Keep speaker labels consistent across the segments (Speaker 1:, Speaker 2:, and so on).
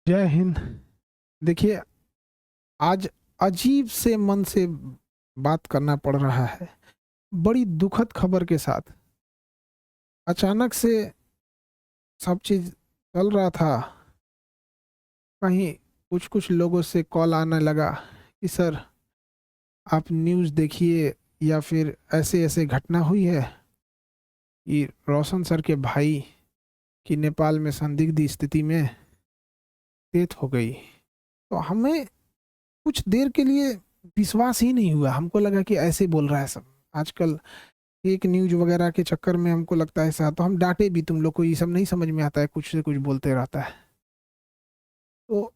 Speaker 1: जय हिंद। देखिए, आज अजीब से मन से बात करना पड़ रहा है। बड़ी दुखद खबर के साथ अचानक से सब चीज़ चल रहा था। कहीं कुछ-कुछ लोगों से कॉल आने लगा कि सर आप न्यूज़ देखिए, या फिर ऐसे-ऐसे घटना हुई है कि रोशन सर के भाई की नेपाल में संदिग्ध स्थिति में डेथ हो गई। तो हमें कुछ देर के लिए विश्वास ही नहीं हुआ। हमको लगा कि ऐसे बोल रहा है सब। आजकल फेक न्यूज़ वगैरह के चक्कर में हमको लगता है ऐसा, तो हम डाँटे भी, तुम लोग को ये सब नहीं समझ में आता है, कुछ से कुछ बोलते रहता है। तो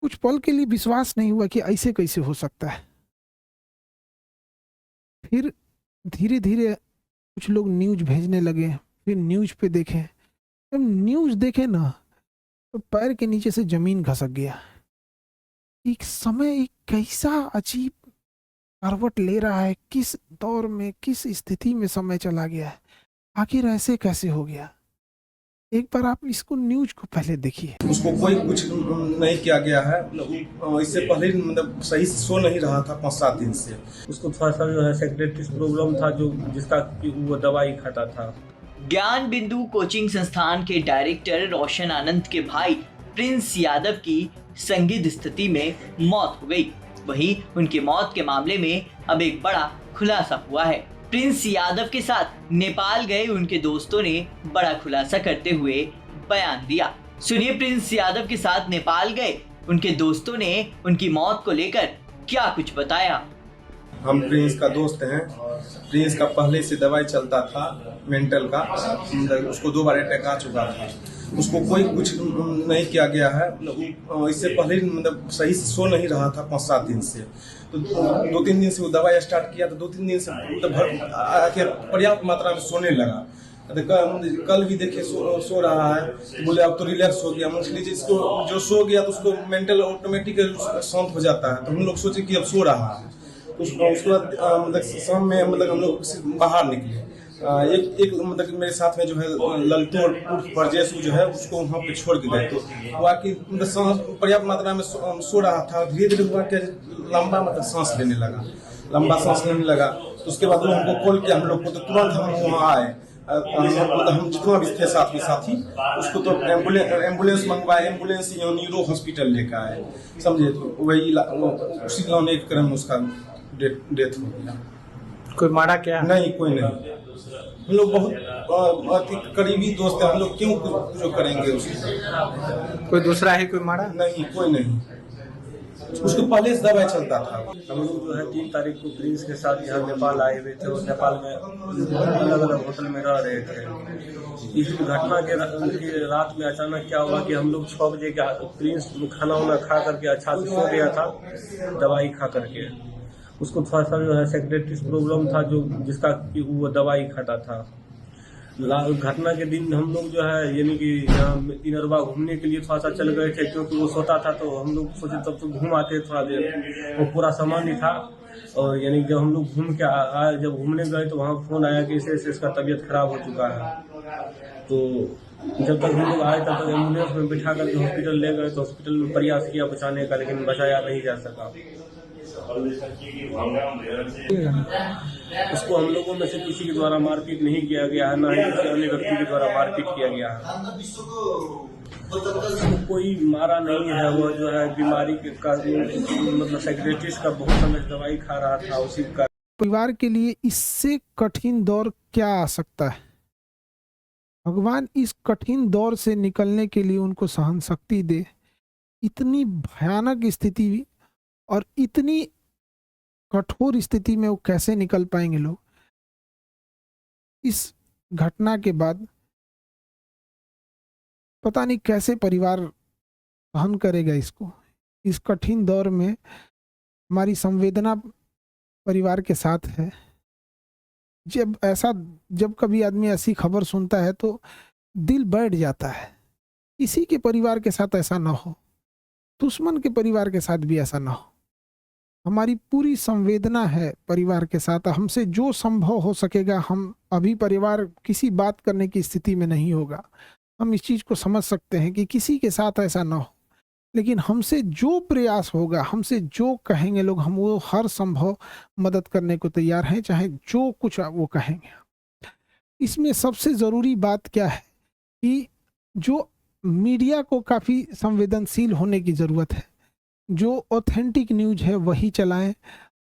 Speaker 1: कुछ पल के लिए विश्वास नहीं हुआ कि ऐसे कैसे हो सकता है। फिर धीरे-धीरे कुछ लोग न्यूज़ भेजने लगे, फिर न्यूज़ पे देखें। जब न्यूज़ देखे ना, तो पैर के नीचे से ज़मीन खसक गया। एक समय एक कैसा अजीब करवट ले रहा है, किस दौर में, किस स्थिति में समय चला गया है। आखिर ऐसे कैसे हो गया? एक बार आप इसको न्यूज़ को पहले देखिए।
Speaker 2: उसको कोई कुछ नहीं किया गया है। इससे पहले मतलब सही से सो नहीं रहा था 5-7 दिन से।
Speaker 3: उसको थोड़ा सा जो है सेक्रेटरी प्रॉब्लम था, जो जिसका कि वो दवाई खाता था।
Speaker 4: ज्ञान बिंदु कोचिंग संस्थान के डायरेक्टर रोशन आनंद के भाई प्रिंस यादव की संदिग्ध स्थिति में मौत हो गई। वहीं उनके मौत के मामले में अब एक बड़ा खुलासा हुआ है। प्रिंस यादव के साथ नेपाल गए उनके दोस्तों ने बड़ा खुलासा करते हुए बयान दिया। सुनिए, प्रिंस यादव के साथ नेपाल गए उनके दोस्तों ने उनकी मौत को लेकर क्या कुछ बताया।
Speaker 2: हम प्रिंस का दोस्त हैं। प्रिंस का पहले से दवाई चलता था मेंटल का, मतलब उसको 2 बार अटैक आ चुका था। उसको कोई कुछ नहीं किया गया है। इससे पहले मतलब सही से सो नहीं रहा था 5-7 दिन से। तो 2-3 दिन से वो दवाई स्टार्ट किया, तो 2-3 दिन से मतलब पर्याप्त मात्रा में सोने लगा। कल भी देखे सो रहा है, तो बोले अब तो रिलैक्स हो गया। मतलब जिसको जो सो गया तो उसको मेंटल ऑटोमेटिक शांत हो जाता है। तो हम लोग सोचे कि अब सो रहा है। उसके बाद मतलब शाम में मतलब हम लोग बाहर निकले। एक मतलब मेरे साथ में जो है ललटू और परजेश जो है उसको वहाँ पे छोड़ के गए। तो वो आके मतलब पर्याप्त मात्रा में सो रहा था। धीरे धीरे हुआ कि लंबा मतलब सांस लेने लगा, लंबा सांस लेने लगा। तो उसके बाद वो हमको कॉल किया हम लोग को, तो तुरंत हम वहाँ आए। मतलब हम जितना भी थे साथ में साथी, उसको तो एम्बुलेंस मंगवाए। एम्बुलेंस यहाँ न्यूरो हॉस्पिटल लेकर आए, समझे। तो वही उसी लौने एक क्रम उसका डेथ हो गया।
Speaker 3: कोई मारा क्या?
Speaker 2: नहीं, कोई नहीं। हम लोग बहुत अति करीबी दोस्त हैं। हम लोग क्यों कुछ जो करेंगे उसको?
Speaker 3: कोई दूसरा है कोई मारा?
Speaker 2: नहीं, कोई नहीं। उसको पहले से दवाई चलता था।
Speaker 3: हम लोग जो है 3 तारीख को प्रिंस के साथ यहाँ नेपाल आए हुए थे और नेपाल में अलग अलग होटल में रह रहे थे। इस घटना के रात में अचानक क्या हुआ कि हम लोग 6 बजे के प्रिंस खाना वाना खा करके अच्छा से सो गया था दवाई खा करके। उसको थोड़ा सा जो है सेक्रेटरी प्रॉब्लम था, जो जिसका कि वो दवाई खाता था। घटना के दिन हम लोग जो है यानी कि यहाँ इनरवा घूमने के लिए थोड़ा सा चल गए थे, क्योंकि वो सोता था। तो हम लोग सोचे तब तो घूम आते थोड़ा देर। वो पूरा सामान ही था। और यानी जब हम लोग घूम के आए, जब घूमने गए तो वहाँ फोन आया कि इसे इसका तबीयत खराब हो चुका है। तो जब तक हम लोग आए तब तक एम्बुलेंस में बिठा करके हॉस्पिटल ले गए। तो हॉस्पिटल में प्रयास किया बचाने का, लेकिन बचाया नहीं जा सका। उसको हम लोगों में से किसी के द्वारा मारपीट नहीं किया गया है, न ही किसी अन्य व्यक्ति के द्वारा मारपीट किया गया है। उसको कोई मारा नहीं है। वो जो है बीमारी का मतलब सेक्रेटरी का बहुत समय दवाई खा रहा था, उसी का।
Speaker 1: परिवार के लिए इससे कठिन दौर क्या आ सकता है? भगवान इस कठिन दौर से निकलने के लिए उनको सहन शक्ति दे। इतनी भयानक स्थिति और इतनी कठोर स्थिति में वो कैसे निकल पाएंगे लोग? इस घटना के बाद पता नहीं कैसे परिवार सहन करेगा इसको। इस कठिन दौर में हमारी संवेदना परिवार के साथ है। जब कभी आदमी ऐसी खबर सुनता है तो दिल बैठ जाता है। किसी के परिवार के साथ ऐसा ना हो, दुश्मन के परिवार के साथ भी ऐसा ना हो। हमारी पूरी संवेदना है परिवार के साथ। हमसे जो संभव हो सकेगा, हम अभी परिवार किसी बात करने की स्थिति में नहीं होगा, हम इस चीज़ को समझ सकते हैं कि किसी के साथ ऐसा ना हो, लेकिन हमसे जो प्रयास होगा, हमसे जो कहेंगे लोग, हम वो हर संभव मदद करने को तैयार हैं, चाहे जो कुछ वो कहेंगे। इसमें सबसे ज़रूरी बात क्या है कि जो मीडिया को काफ़ी संवेदनशील होने की ज़रूरत है। जो ऑथेंटिक न्यूज़ है वही चलाएं,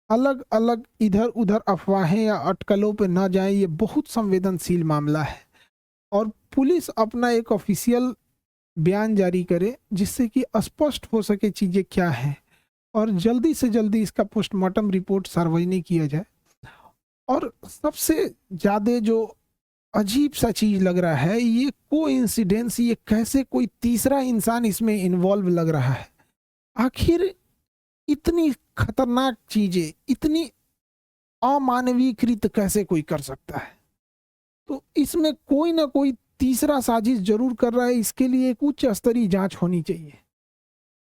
Speaker 1: अलग अलग इधर उधर अफवाहें या अटकलों पे ना जाएं, ये बहुत संवेदनशील मामला है। और पुलिस अपना एक ऑफिशियल बयान जारी करे जिससे कि स्पष्ट हो सके चीज़ें क्या हैं, और जल्दी से जल्दी इसका पोस्टमार्टम रिपोर्ट सार्वजनिक किया जाए। और सबसे ज़्यादा जो अजीब सा चीज़ लग रहा है, ये कोइंसिडेंस, ये कैसे कोई तीसरा इंसान इसमें इन्वॉल्व लग रहा है। आखिर इतनी खतरनाक चीज़ें, इतनी अमानवीकृत कैसे कोई कर सकता है? तो इसमें कोई ना कोई तीसरा साजिश जरूर कर रहा है। इसके लिए एक उच्च स्तरीय जांच होनी चाहिए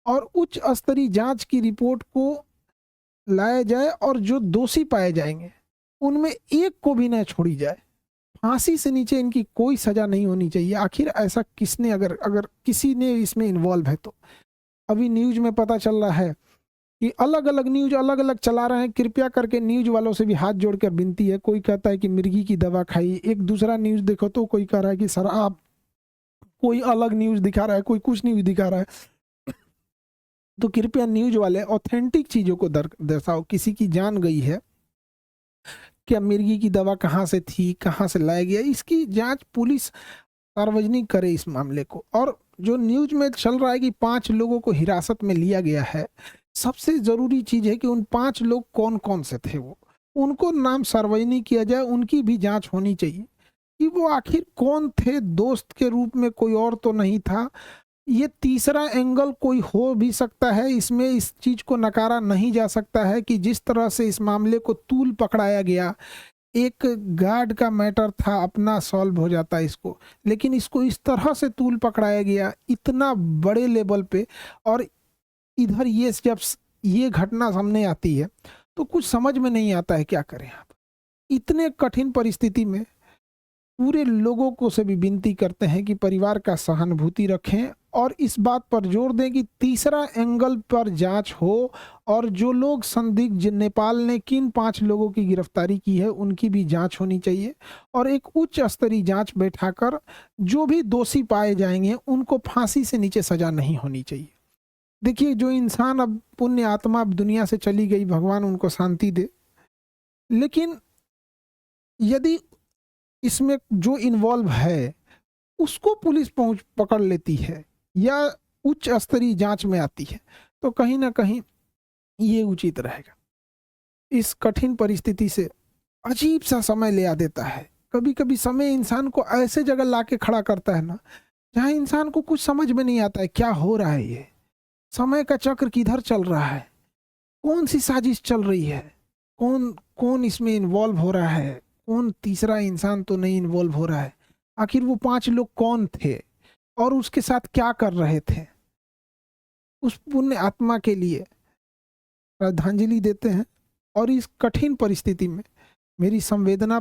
Speaker 1: और उच्च स्तरीय जांच की रिपोर्ट को लाया जाए, और जो दोषी पाए जाएंगे उनमें एक को भी न छोड़ी जाए। फांसी से नीचे इनकी कोई सजा नहीं होनी चाहिए। आखिर ऐसा किसने, अगर किसी ने इसमें इन्वॉल्व है तो। अभी न्यूज में पता चल रहा है कि अलग अलग न्यूज अलग अलग चला रहे हैं। कृपया करके न्यूज वालों से भी हाथ जोड़कर विनती है, कोई कहता है कि मिर्गी की दवा खाई, एक दूसरा न्यूज देखो तो कोई कह रहा है कि शराब, कोई अलग न्यूज दिखा रहा है, कोई कुछ न्यूज दिखा रहा है। तो कृपया न्यूज वाले ऑथेंटिक चीजों को दर्शाओ। किसी की जान गई है, क्या मिर्गी की दवा कहाँ से थी, कहाँ से लाया गया, इसकी जांच पुलिस सार्वजनिक करे इस मामले को। और जो न्यूज में चल रहा है कि 5 लोगों को हिरासत में लिया गया है, सबसे जरूरी चीज है कि उन 5 लोग कौन कौन से थे, वो उनको नाम सार्वजनिक किया जाए। उनकी भी जांच होनी चाहिए कि वो आखिर कौन थे। दोस्त के रूप में कोई और तो नहीं था। ये तीसरा एंगल कोई हो भी सकता है इसमें, इस चीज को नकारा नहीं जा सकता है कि जिस तरह से इस मामले को तूल पकड़ाया गया, एक गार्ड का मैटर था, अपना सॉल्व हो जाता इसको, लेकिन इसको इस तरह से तूल पकड़ाया गया इतना बड़े लेवल पे। और इधर ये जब ये घटना सामने आती है तो कुछ समझ में नहीं आता है क्या करें आप। इतने कठिन परिस्थिति में पूरे लोगों को से भी विनती करते हैं कि परिवार का सहानुभूति रखें और इस बात पर जोर दें कि तीसरा एंगल पर जांच हो, और जो लोग संदिग्ध, नेपाल ने किन 5 लोगों की गिरफ्तारी की है उनकी भी जांच होनी चाहिए, और एक उच्च स्तरीय जांच बैठाकर जो भी दोषी पाए जाएंगे उनको फांसी से नीचे सजा नहीं होनी चाहिए। देखिए, जो इंसान अब पुण्य आत्मा अब दुनिया से चली गई, भगवान उनको शांति दे, लेकिन यदि इसमें जो इन्वॉल्व है उसको पुलिस पकड़ लेती है या उच्च स्तरीय जांच में आती है तो कहीं ना कहीं ये उचित रहेगा। इस कठिन परिस्थिति से अजीब सा समय ले आ देता है। कभी कभी समय इंसान को ऐसे जगह लाके खड़ा करता है ना, जहाँ इंसान को कुछ समझ में नहीं आता है क्या हो रहा है। ये समय का चक्र किधर चल रहा है, कौन सी साजिश चल रही है, कौन कौन इसमें इन्वॉल्व हो रहा है, कौन तीसरा इंसान तो नहीं इन्वॉल्व हो रहा है। आखिर वो 5 लोग कौन थे और उसके साथ क्या कर रहे थे। उस पुण्य आत्मा के लिए श्रद्धांजलि देते हैं और इस कठिन परिस्थिति में मेरी संवेदना